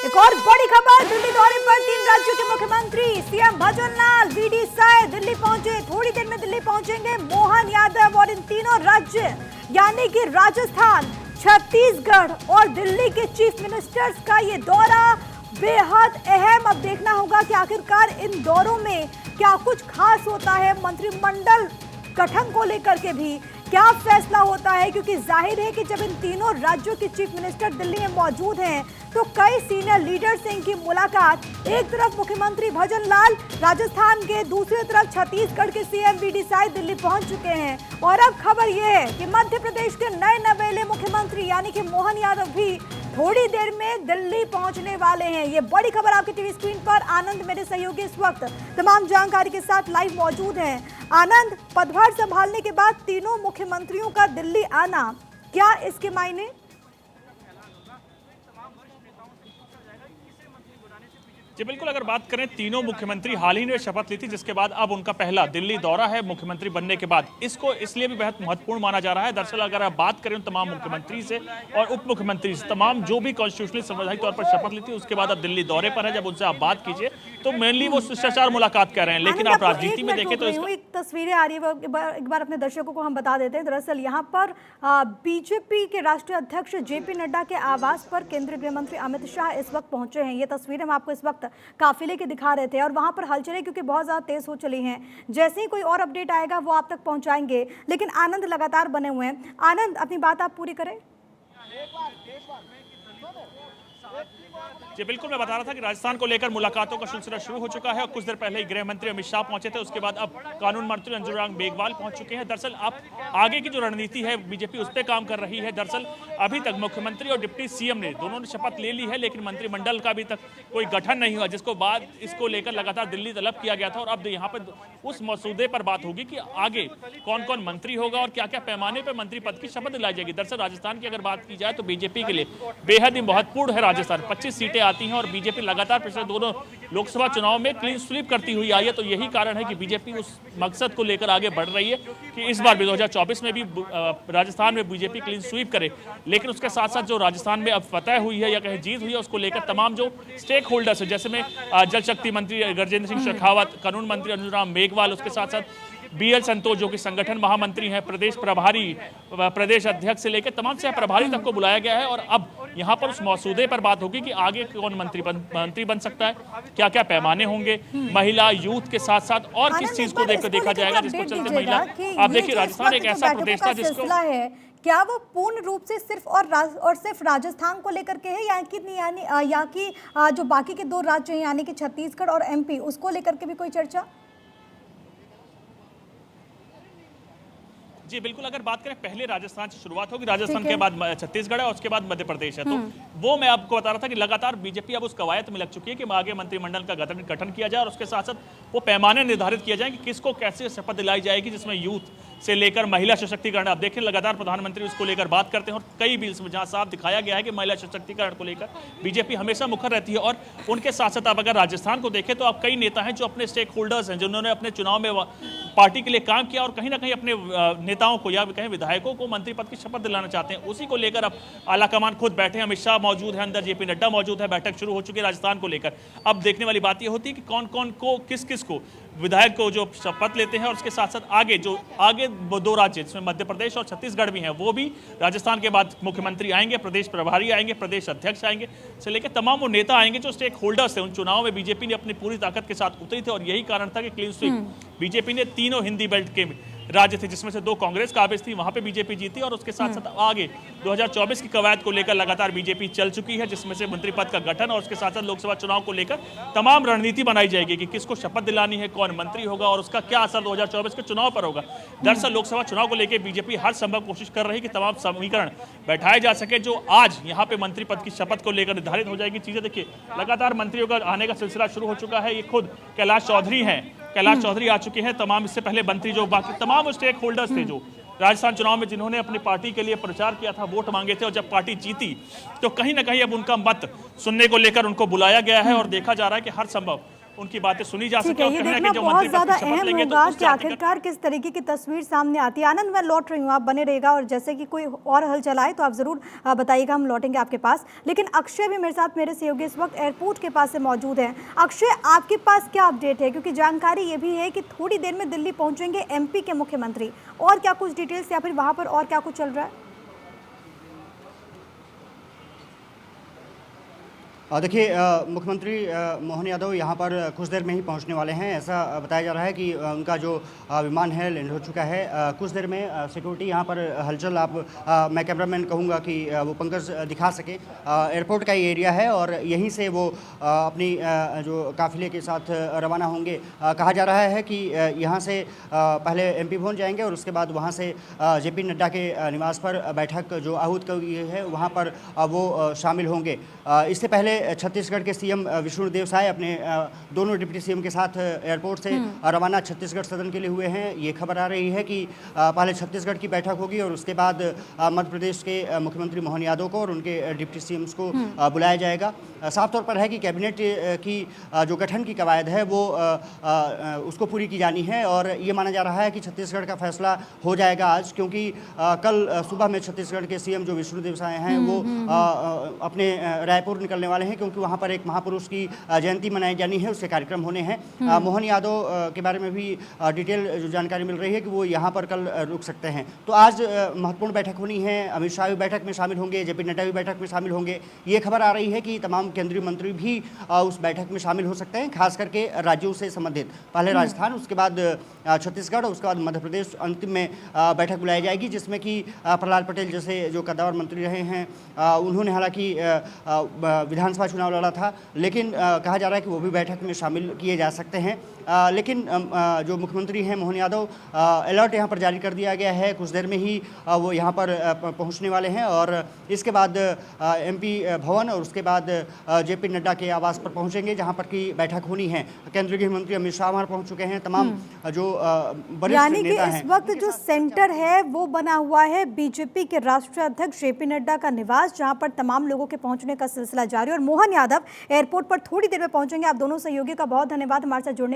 एक और बड़ी खबर, दिल्ली दौरे पर 3 राज्यों के मुख्यमंत्री सीएम भजनलाल, वीडी साय दिल्ली पहुंचे। थोड़ी देर में दिल्ली पहुंचेंगे मोहन यादव। और इन तीनों राज्य यानी कि राजस्थान, छत्तीसगढ़ और दिल्ली के चीफ मिनिस्टर्स का ये दौरा बेहद अहम। अब देखना होगा कि आखिरकार इन दौरों में क्या कुछ खास होता है। मंत्रिमंडल गठन को लेकर के भी क्या फैसला होता है, क्योंकि जाहिर है कि जब इन तीनों राज्यों के चीफ मिनिस्टर दिल्ली में मौजूद हैं तो कई सीनियर लीडर से इनकी मुलाकात। एक तरफ मुख्यमंत्री भजनलाल राजस्थान के, दूसरी तरफ छत्तीसगढ़ के सीएम वीडी साय दिल्ली पहुंच चुके हैं। और अब खबर यह है कि मध्य प्रदेश के नए नवेले मुख्यमंत्री यानी कि मोहन यादव भी थोड़ी देर में दिल्ली पहुंचने वाले हैं। ये बड़ी खबर आपकी टीवी स्क्रीन पर। आनंद मेरे सहयोगी इस वक्त तमाम जानकारी के साथ लाइव मौजूद हैं। आनंद, पदभार संभालने के बाद तीनों मुख्यमंत्रियों का दिल्ली आना, क्या इसके मायने? जी बिल्कुल, अगर बात करें तीनों मुख्यमंत्री हाल ही में शपथ ली थी, जिसके बाद अब उनका पहला दिल्ली दौरा है मुख्यमंत्री बनने के बाद। इसको इसलिए भी बेहद महत्वपूर्ण माना जा रहा है। दरअसल अगर आप बात करें तमाम मुख्यमंत्री से और उप मुख्यमंत्री से, तमाम जो भी कॉन्स्टिट्यूशनली संवैधानिक तौर पर शपथ ली थी, उसके बाद अब दिल्ली दौरे पर है। जब उनसे आप बात कीजिए तो मेनली वो शिष्टाचार मुलाकात कर रहे हैं, लेकिन आप राजनीति में देखें तो एक तस्वीरें आ रही है, एक बार अपने दर्शकों को हम बता देते हैं। दरअसल यहाँ पर बीजेपी के राष्ट्रीय अध्यक्ष जेपी नड्डा के आवास पर केंद्रीय गृह मंत्री अमित शाह इस वक्त पहुंचे हैं। ये तस्वीरें हम आपको इस वक्त काफिले के दिखा रहे थे और वहां पर हलचलें क्योंकि बहुत ज्यादा तेज हो चली हैं। जैसे ही कोई और अपडेट आएगा वो आप तक पहुंचाएंगे, लेकिन आनंद लगातार बने हुए हैं। आनंद, अपनी बात आप पूरी करें। जी बिल्कुल, मैं बता रहा था कि राजस्थान को लेकर मुलाकातों का सिलसिला शुरू हो चुका है और कुछ देर पहले ही गृह मंत्री अमित शाह पहुंचे थे। उसके बाद अब कानून मंत्री अंजुम मेघवाल पहुंच चुके हैं। दरअसल अब आगे की जो रणनीति है बीजेपी उस पर काम कर रही है। दरअसल अभी तक मुख्यमंत्री और डिप्टी सीएम ने दोनों ने शपथ ले ली है, लेकिन मंत्रिमंडल का अभी तक कोई गठन नहीं हुआ, जिसको बाद इसको लेकर लगातार दिल्ली तलब किया गया था। और अब यहाँ पर उस मसूदे पर बात होगी कि आगे कौन कौन मंत्री होगा और क्या क्या पैमाने पर मंत्री पद की शपथ दिलाई जाएगी। दरअसल राजस्थान की अगर बात की जाए तो बीजेपी के लिए बेहद ही महत्वपूर्ण है। राजस्थान 25 सीटें आती हैं और बीजेपी लगातार पिछले दोनों लोकसभा चुनाव में क्लीन स्वीप करती हुई आई है। तो यही कारण है कि बीजेपी उस मकसद को लेकर आगे बढ़ रही है कि इस बार भी 2024 में भी राजस्थान में बीजेपी क्लीन स्वीप करे। लेकिन उसके साथ साथ जो राजस्थान में अब फतह हुई है या कहीं जीत हुई है, उसको लेकर तमाम जो स्टेक होल्डर्स है, जैसे में जल शक्ति मंत्री गजेंद्र सिंह शेखावत, कानून मंत्री अंजुम मेघवाल, उसके साथ साथ बीएल संतोष जो कि संगठन महामंत्री हैं, प्रदेश प्रभारी, प्रदेश अध्यक्ष से लेकर तमाम से प्रभारी तक को बुलाया गया है। और अब यहाँ पर उस मसौदे पर बात होगी कि आगे कौन मंत्री बन सकता है, क्या क्या पैमाने होंगे, महिला यूथ के साथ साथ और किस चीज को देखा जाएगा जिसको चलते महिला। आप देखिए, राजस्थान एक ऐसा प्रदेश था जिसको क्या वो पूर्ण रूप से सिर्फ और सिर्फ राजस्थान को लेकर के है, या कि जो बाकी के 2 राज्य हैं यानी कि छत्तीसगढ़ और एमपी, उसको लेकर के भी कोई चर्चा? जी बिल्कुल, अगर बात करें पहले राजस्थान से शुरुआत होगी, राजस्थान के बाद छत्तीसगढ़ है और उसके बाद मध्य प्रदेश है। तो वो मैं आपको बता रहा था कि लगातार बीजेपी अब उस कवायद में लग चुकी है कि आगे मंत्रिमंडल का गठन किया जाए और उसके साथ साथ वो पैमाने निर्धारित किया जाए कि किसको कैसे शपथ दिलाई जाएगी, जिसमें यूथ से लेकर महिला सशक्तिकरण। आप देखें लगातार प्रधानमंत्री उसको लेकर बात करते हैं और कई बिल्स में जहां साफ दिखाया गया है कि महिला सशक्तिकरण को लेकर बीजेपी हमेशा मुखर रहती है। और उनके साथ साथ आप अगर राजस्थान को देखें तो आप कई नेता हैं जो अपने स्टेक होल्डर्स हैं, जिन्होंने अपने चुनाव में पार्टी के लिए काम किया और कहीं ना कहीं अपने नेताओं को या कहीं विधायकों को मंत्री पद की शपथ दिलाना चाहते हैं। उसी को लेकर अब आलाकमान खुद बैठे हैं, अमित शाह मौजूद है, अंदर जेपी नड्डा मौजूद है, बैठक शुरू हो चुकी है राजस्थान को लेकर। अब देखने वाली बात यह होती है कि कौन कौन को किस को विधायक को जो शपथ लेते हैं और उसके साथ साथ आगे 2 राज्य जिसमें मध्य प्रदेश और छत्तीसगढ़ भी हैं, वो भी राजस्थान के बाद मुख्यमंत्री आएंगे, प्रदेश प्रभारी आएंगे, प्रदेश अध्यक्ष आएंगे से लेकर तमाम वो नेता आएंगे जो स्टेक होल्डर्स थे। उन चुनाव में बीजेपी ने अपनी पूरी ताकत के साथ उतरी थी और यही कारण था कि क्लीन स्वीप बीजेपी ने तीनों हिंदी बेल्ट के राज्य थे, जिसमें से 2 कांग्रेस काबिज थी, वहां पे बीजेपी जीती। और उसके साथ साथ आगे 2024 की कवायद को लेकर लगातार बीजेपी चल चुकी है, जिसमें से मंत्री पद का गठन और उसके साथ साथ लोकसभा चुनाव को लेकर तमाम रणनीति बनाई जाएगी कि किसको शपथ दिलानी है, कौन मंत्री होगा और उसका क्या असर 2024 के चुनाव पर होगा। दरअसल लोकसभा चुनाव को लेकर बीजेपी हर संभव कोशिश कर रही है कि तमाम समीकरण बैठाए जा सके जो आज यहाँ पे मंत्री पद की शपथ को लेकर निर्धारित हो जाएगी। चीजें देखिए, लगातार मंत्रियों का आने का सिलसिला शुरू हो चुका है। ये खुद कैलाश चौधरी हैं, कैलाश चौधरी आ चुके हैं। तमाम इससे पहले मंत्री जो बाकी तमाम स्टेक होल्डर्स थे जो राजस्थान चुनाव में जिन्होंने अपनी पार्टी के लिए प्रचार किया था, वोट मांगे थे और जब पार्टी जीती तो कहीं ना कहीं अब उनका मत सुनने को लेकर उनको बुलाया गया है और देखा जा रहा है कि हर संभव उनकी बातें सुनी जा ठीक सके है, और ये कहीं ना देखना कहीं जो बहुत मंत्री ज्यादा पद की शपथ अहम लेंगे तो होगा उस कि जाति का आखिरकार किस तरीके की तस्वीर सामने आती है। आनंद, मैं लौट रही हूँ, आप बने रहेगा और जैसे कि कोई और हल चलाए तो आप जरूर बताइएगा, हम लौटेंगे आपके पास। लेकिन अक्षय भी मेरे साथ, मेरे सहयोगी इस वक्त एयरपोर्ट के पास से मौजूद है। अक्षय, आपके पास क्या अपडेट है, क्योंकि जानकारी ये भी है कि थोड़ी देर में दिल्ली पहुंचेंगे एमपी के मुख्यमंत्री, और क्या कुछ डिटेल्स या फिर वहां पर और क्या कुछ चल रहा है? देखिए, मुख्यमंत्री मोहन यादव यहाँ पर कुछ देर में ही पहुँचने वाले हैं। ऐसा बताया जा रहा है कि उनका जो विमान है लैंड हो चुका है। कुछ देर में सिक्योरिटी यहाँ पर हलचल, मैं कैमरामैन कहूँगा कि वो पंकज दिखा सके। एयरपोर्ट का ये एरिया है और यहीं से वो अपनी जो काफिले के साथ रवाना होंगे। कहा जा रहा है कि यहाँ से पहले एमपी भवन जाएंगे और उसके बाद वहाँ से जेपी नड्डा के निवास पर बैठक जो आहूत की है वहाँ पर वो शामिल होंगे। इससे पहले छत्तीसगढ़ के सीएम विष्णुदेव साय अपने दोनों डिप्टी सीएम के साथ एयरपोर्ट से रवाना छत्तीसगढ़ सदन के लिए हुए हैं। ये खबर आ रही है कि पहले छत्तीसगढ़ की बैठक होगी और उसके बाद मध्य प्रदेश के मुख्यमंत्री मोहन यादव को और उनके डिप्टी सीएम्स को बुलाया जाएगा। साफ तौर पर है कि कैबिनेट की जो गठन की कवायद है वो उसको पूरी की जानी है और ये माना जा रहा है कि छत्तीसगढ़ का फैसला हो जाएगा आज, क्योंकि कल सुबह में छत्तीसगढ़ के सीएम जो विष्णुदेव साय हैं वो अपने रायपुर निकलने वाले हैं, क्योंकि वहाँ पर एक महापुरुष की जयंती मनाई जानी है, उसके कार्यक्रम होने हैं। मोहन यादव के बारे में भी डिटेल जो जानकारी मिल रही है कि वो यहाँ पर कल रुक सकते हैं। तो आज महत्वपूर्ण बैठक होनी है। अमित शाह भी बैठक में शामिल होंगे, जेपी नड्डा भी बैठक में शामिल होंगे। ये खबर आ रही है कि तमाम केंद्रीय मंत्री भी उस बैठक में शामिल हो सकते हैं, खास करके राज्यों से संबंधित। पहले राजस्थान, उसके बाद छत्तीसगढ़ और उसके बाद मध्य प्रदेश अंतिम में बैठक बुलाई जाएगी, जिसमें कि प्रहलाद पटेल जैसे जो कद्दावर मंत्री रहे हैं उन्होंने हालांकि विधानसभा चुनाव लड़ा था, लेकिन कहा जा रहा है कि वो भी बैठक में शामिल किए जा सकते हैं। लेकिन जो मुख्यमंत्री हैं मोहन यादव, अलर्ट यहाँ पर जारी कर दिया गया है। कुछ देर में ही वो यहाँ पर पहुँचने वाले हैं और इसके बाद एमपी भवन और उसके बाद जेपी नड्डा के आवास पर पहुँचेंगे, जहाँ पर की बैठक होनी है। केंद्रीय गृह मंत्री अमित शाह वहाँ पहुँच चुके हैं। तमाम जो वरिष्ठ नेता हैं, इस वक्त जो सेंटर है वो बना हुआ है बीजेपी के राष्ट्रीय अध्यक्ष जेपी नड्डा का निवास, जहाँ पर तमाम लोगों के पहुँचने का सिलसिला जारी। और मोहन यादव एयरपोर्ट पर थोड़ी देर में पहुंचेंगे। आप दोनों सहयोगी का बहुत धन्यवाद हमारे साथ जुड़ने